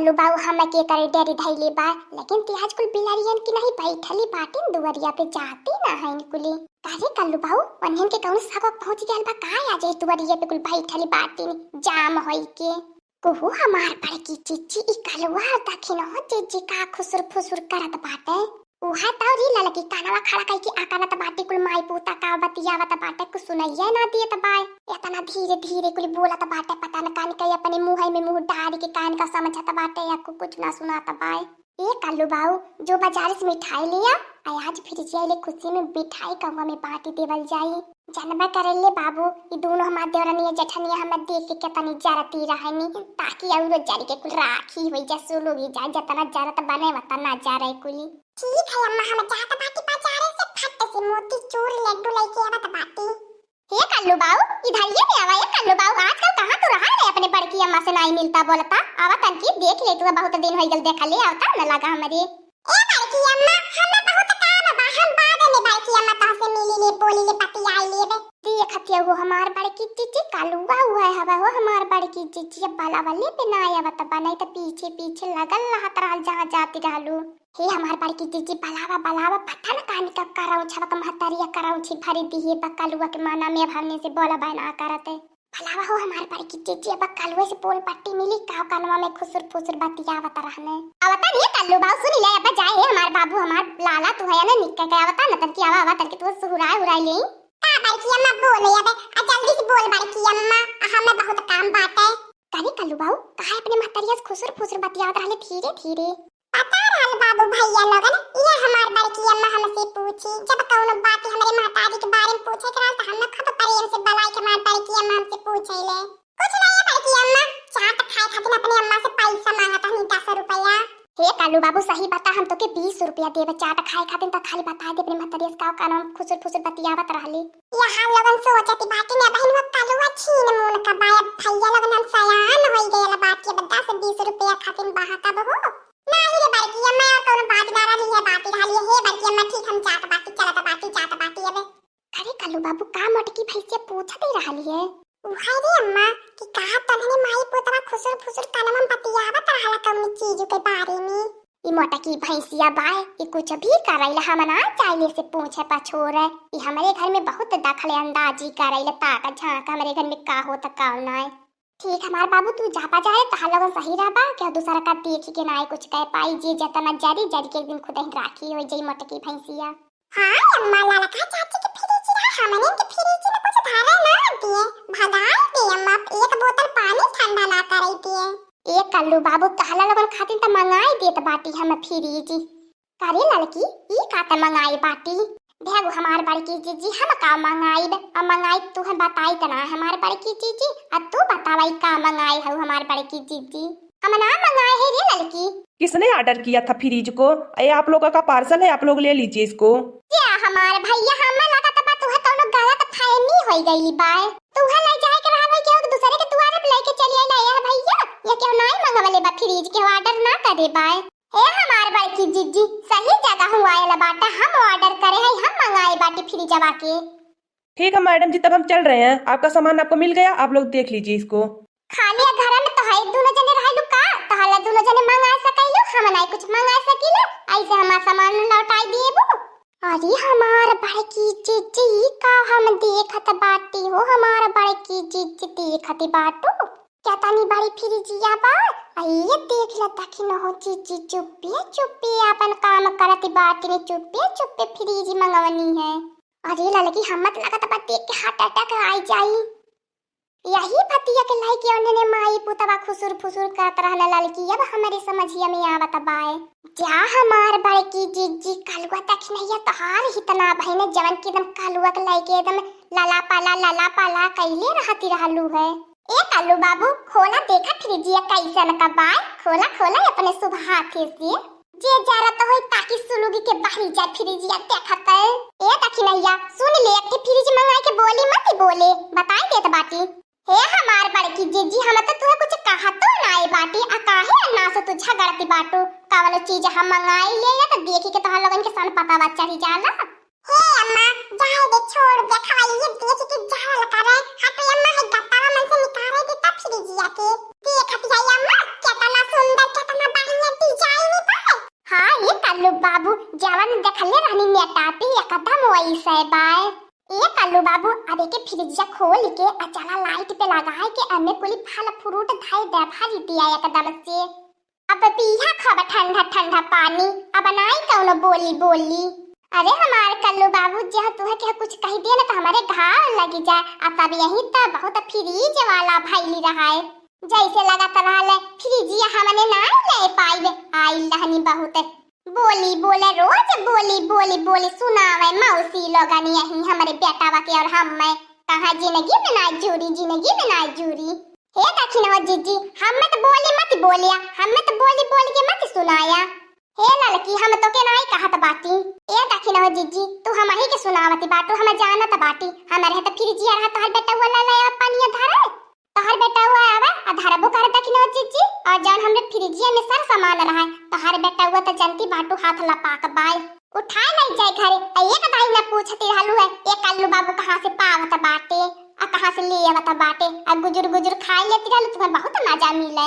कल्लू बाऊ हम के करे डेरी धैले बा, लेकिन ती आजकल बिलारियन की नहीं बैठली बाटिन दुवरिया पे जाती ना है इनकुली। काहे कल्लू बाऊ वनहन के कौन सबक पहुंच गया बा, का आज दुवरिया पे कुल बैठली बाटिन जाम होई के। कोहू हमार बड़े की चिच्ची ई कलुआ दखिन हो चिच्ची का खुसुर फुसुर करत बाटे। उहा तौरी ललकी कानवा खड़ा कई की आकाना त बाटी कुल माई पूता का बतियावत बाटे, कुछ सुनैया ना दिए त बाय इतना धीरे धीरे कुल बोलत बाटे, पता न कान कई अपने मुंह में मुंह डाल के कान का समझत बाटे या कुछ ना सुनात बाय। ए कल्लू बाऊ जो बाजार से मिठाई लिया आज फिर जाइले खुशी में मिठाई कौवा में बाटी देवल जाई। जनबा करले बाबू ई दोनों हमार देवरनिया जठनिया हमरा देख के केतनी जरती रहनी, ताकि और जरी के कुल राखी होई जा सोलोगी जा जतना जरत बने वतना जा रे कुली। ठीक है अम्मा हम जात बाटी बाजारे से फट से मोती चूर लड्डू लेके आवत बाटी। हे कल्लू बाऊ इधर ये भी आवा। ये कल्लू बाऊ आजकल कहां तू रहा है, अपने बड़की अम्मा से नहीं मिलता बोलता आवा तनकी देख ले, तू बहुत दिन होई गल देखा ले आवता न लगा हमरे। ए बड़की अम्मा हम बहुत काम बा, हम बाद में बड़की अम्मा ता से मिली ले बोली ले पति आई लेबे। देखत हो हमार बड़की चिच्ची कलुआ हुआ है हवा हो हमार बड़की चिच्ची बाला वाले पे ना आवत बा, नहीं त पीछे पीछे लगल रहत रहल जहां जाती रहलू। हे हमार बड़की चिच्ची बलावा बलावा पता न कान कब कराऊ छबक महतरिया कराऊ छी भरी दिए बकलुआ के माना में भरने से बोला बना करते भलावा हो हमार बड़की चिच्ची बकलुआ से पोल पट्टी मिली काव कानवा में खुसुर फुसुर बतियावत रहने। आवता नहीं कल्लू बाऊ सुनी ले अब जाए है हमार बाबू हमार लाला तू है ना निक्का के आवता न तन की आवा तन की तू सुहुराय उराय ले का बड़की अम्मा बोल अब आ जल्दी से बोल बड़की अम्मा हमें बहुत काम बात है। काहे कल्लू बाऊ काहे अपने महतरिया से खुसुर फुसुर बतियावत रहले धीरे धीरे। पता रहल बाबू भैया लोगन ये हमार बड़की अम्मा हमसे पूछी जब कौनो बात हमरे माताजी के बारे में पूछे करल त हम खब प्रेम से बलाई के हमार बड़की अम्मा हमसे पूछैले कुछ नहीं है बड़की अम्मा चाट खाए खातिर अपने अम्मा से पैसा मांगता नहीं 10 रुपया। हे कालू बाबू सही बता हम तो के 20 रुपया देबे चाट खाए खातिर त खाली बता दे अपने महतरिया से का कानो खुसुर फुसुर बतियावत रहली। यहाँ लोगन सोचती बाकी ने बहन वो कलुआ छीन मून का बाय भैया लोगन हम सयान होई गएला बात के 10 से 20 रुपया खातिर बहाता बहू नहीं रे बड़की अम्मा और कोनो बाजदारा नहीं है बाती रहली। हे बड़की अम्मा ठीक हम जात बाती चलत बाती अब अरे कल्लू बाबू का मटकी भैंसे पूछत ही रहली है उहाई रे अम्मा कि कहा तन्हने माई पुतरा खुसुर फुसुर कलम बतियावत रहला कौनी चीज के बारे में। ई मटकी भैंसिया बाय ई कुछ भी करैला हमना चाइले से पूछे पछोरे ई हमरे घर में बहुत दखल अंदाजी करैला ताका झांक हमरे घर में का होता का नहीं। ठीक हमार बाबू तू जापा जाए कहा लोगन सही रहा बा क्या दूसरा का देखी के ना कुछ कह पाई जे जतना जारी जारी के एक दिन खुद ही राखी हो जाई मटकी भैंसिया। हां अम्मा लाला का चाची के फ्रिज रहा हमने के फ्रिज में कुछ धारा ना दिए भगाई दे अम्मा एक बोतल पानी ठंडा ला कर आई दिए। एक कल्लू बाबू कहला लोगन खातिर त मंगाई देत बाटी हम फ्रिज करे लड़की ई का त मंगाई बाटी भेगो हमार बड़की जीजी हम का मंगाई अब मंगाई तू हम बताई तना हमार बड़की जीजी अब तू बतावाई का मंगाई है हमार बड़की जीजी हम ना मंगाए है रे लड़की। किसने ऑर्डर किया था फ्रिज को? ये आप लोगों का पार्सल है आप लोग ले लीजिए इसको। क्या हमार भैया हमें लगा था तू है कोनो गलत फहमी हो गई बाय तू है ले जाए के रहवे के दूसरे के द्वार पे लेके चली आई है भैया ये क्यों नहीं मंगवाले बा फ्रिज के ऑर्डर ना करे बाय। हे हमार बड़की जीजी सही जगह हुआ है बाटा हम ऑर्डर करे है हम मंगाए बाटी फ्रिज जवा के। ठीक है मैडम जी तब हम चल रहे हैं आपका सामान आपको मिल गया आप लोग देख लीजिए इसको। खाली घर में तो है दोनों जने रहलु का तो हला दोनों जने मंगा सकैलु हम नहीं कुछ मंगा सकीला ऐसे हमार सामान लौटाई देबो। अरे हमार बड़की जीजी का हम देखत बाटी हो हमार बड़की जीजी देखत बाटो क्या तानी बड़ी फ्रिजिया बा ये देख ल तखिन हो जीजी चुप्पे चुप्पे अपन काम करती बाटी में चुप्पे चुप्पे फ्रिज मंगवनी है। अरे लड़की हमत लगत बा देख के हार्ट अटैक आई जाई यही पतिया के लाई के उन्होंने माई पुतवा खुसुर फुसुर करत रहले लड़की अब हमारे समझिया में आवत बाए जा हमार बड़की जीजी कलुआ तखिनैया तहार हितना भइने जवन के एकदम कलुआ के लाई के एकदम लला पाला कइले रहती रहलू है। ए कल्लू बाबू खोला देखा फ्रिजिया कैसन का बाय खोला खोला अपने सुबह हाथे से जे जरूरत होई ताकि सुलुगी के बाहरी जा फ्रिजिया देखत है। ए तखिनैया सुन ले एक फ्रिज मंगाई के बोली मत बोले बताई देत बाटी। हे हमार बड़की जीजी हम तो तुहे कुछ कहा तो नाए बाटी आ काहे अन्ना से तू झगड़ती बाटू कावनो चीज हम मंगाई ले या तो देखी के तोहर लोगन के सन पता बा चढ़ी जाला। हे अम्मा जाए दे छोड़ दे खवाई ये देख के जहल करे हटे अम्मा है गत्तावा मन से निकाले दे तब फ्रिजिया के देखत जाई अम्मा कितना सुंदर कितना बाटी एकदम वैसे बाय। ये कल्लू बाबू अबे के फ्रिज खोल के अचाला लाइट पे लगाए के अमे कुली फल फ्रूट धाई दे भारी दिया एकदम से। अब पिया खाब ठंडा ठंडा पानी अब नाई कौनो बोली बोली। अरे हमारे कल्लू बाबू जहाँ तुहे के कुछ कह दिया ना तो हमारे घाव लगी जाए। अब तब यही तो बहुत फ्रिज वाला भाईली रहा है जैसे लगा तरह फ्रिजिया हमने ना ले पाई आई लहनी बहुत बोली बोले रोज बोली बोली बोली सुनावे मौसी लोगन यही हमारे बेटावा के और हम मैं कहा जिंदगी में ना जूरी जिंदगी में ना जूरी। हे दखिन हो जीजी हमें तो बोली मत बोलिया हमें तो बोली बोली के मत सुनाया। हे लड़की हम तो के नहीं कहत बाटी। ए दखिन हो जीजी तू हम ही के सुनावती बाटू हम जानत बाटी हमारे तो फ्रिजिया रहा तोहर बेटा वाला लाया पानी धरे तोहर बेटा हुआ आवे आधार बुकार दखिन हो जीजी और जान हमरे फ्रिजिया में सर सामान रहा तोहर बेटा हुआ तो जनती बाटू हाथ लपाक बाय उठाए नहीं जाए घरे एक दाई ना पूछती रहलू है ये कल्लू बाबू कहां से पावत बाटे आ कहां से ले आवत बाटे आ गुजुर गुजुर खाई लेती रहलू तुम्हें बहुत मजा मिले।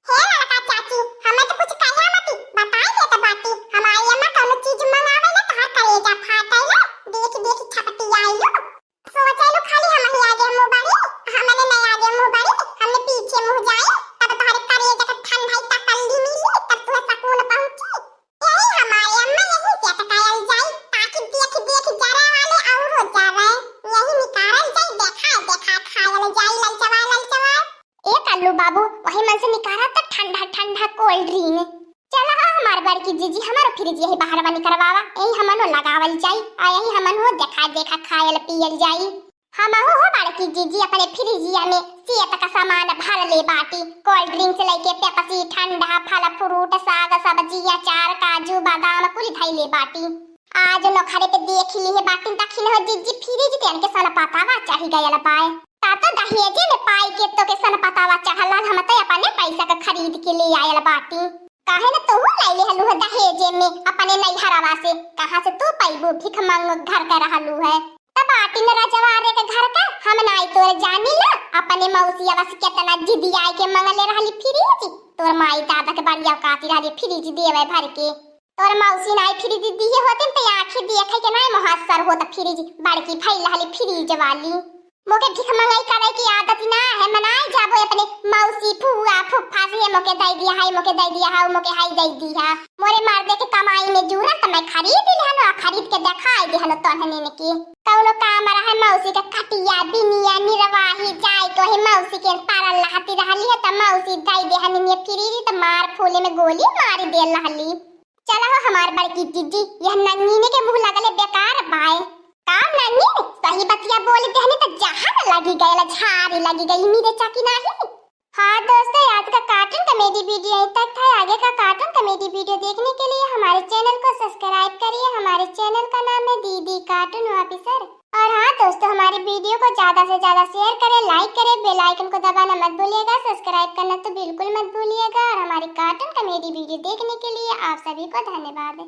हे लड़का चाची हमें तो कुछ कहया मत बताई दे तो बाटी हमारी अम्मा कोनो चीज मंगावे ना तोहर कलेजा फाटेला देख देख छपटी आइलो सोचैलू खाली हम ही आगे मुंह बड़ी हमने नहीं आगे मुंह बड़ी हमने पीछे मुंह जाए तब तुम्हारे कलेजा का ठंडा तसल्ली मिली तब तुम्हें सुकून पहुंची। यही हमारी अम्मा यही से टकायल जाए ताकि देख देख जरा वाले और हो जावे यही निकारल जाए देखा खायल जाए ललचवा ए कल्लू बाबू वही मन से निकारा तो ठंडा ठंडा कोल्ड ड्रिंक चला हमार बड़की जीजी हमारो फ्रिज यही बाहर बनी करवावा यही हमनो लगावल जाई आ यही हमनो देखा खायल पियल जाई। हम हो बड़की जीजी अपने फ्रिजिया में सेहत का सामान भर ले बाटी कोल्ड ड्रिंक से लेके पेप्सी ठंडा फल फ्रूट साग सब्जी अचार काजू बादाम कुल धई ले बाटी। आज नखरे पे देख ली है बाटी दखिन हो जीजी फ्रिज तेन के सन पतावा चढ़ी गयल पाए तातो दहेजे में पाई के तो के सन पतावा चढ़ला हम तो अपने पैसा का खरीद के ले आयल बाटी काहे न तू ले ले हलू है दहेजे में अपने नहीं हरावा से कहां से तू पैबू भिख मांग घर का रहलू है तब आटी न रजवारे के घर का हम नाई तोर जानी ला अपने मौसिया बस केतना जिद्दी आई के मंगले रहली फ्रिज तोर माई दादा के बढ़िया काती रहली फ्रिज देवे भर के तोर मौसी नाई फ्रिज दिए होते त आंखें देखे के नाई मुहस्सर होत फ्रिज बड़की फैल रहली फ्रिज वाली मोके भिख मंगाई करे की आदत ना है मनाई जाबो अपने मौसी फुआ फुफ्फा से मोके दई दिया है मोके दई दिया है मोके हाई दई दिया मोरे मार दे के कमाई में जुरा त मैं खरीद ले खरीद के दिखाई दे हनो तोहने ने की कौनो काम रहा मौसी का कटिया बिनिया निरवाही जाय को है मौसी के पारल लहती रहली है त मौसी दई दे हनी ने फ्रीज त मार फूले में गोली मारी दे रहली। चला हमार बड़की दीदी यह नन्नी ने के मुंह लगले बेकार बाय काम नन्नी सही बतिया बोली देहने तो जहां लगी गई झाड़ी लगी गई मेरे चाकी नहीं। हाँ दोस्तों आज का कार्टून कॉमेडी वीडियो यहीं तक था। आगे का कार्टून कॉमेडी वीडियो देखने के लिए हमारे चैनल को सब्सक्राइब करिए। हमारे चैनल का नाम है दीदी कार्टून ऑफिसर। और हाँ दोस्तों हमारे वीडियो को ज्यादा से ज्यादा शेयर करें लाइक करें बेल आइकन को दबाना मत भूलिएगा सब्सक्राइब करना तो बिल्कुल मत भूलिएगा। और हमारी कार्टून कॉमेडी वीडियो देखने के लिए आप सभी को धन्यवाद।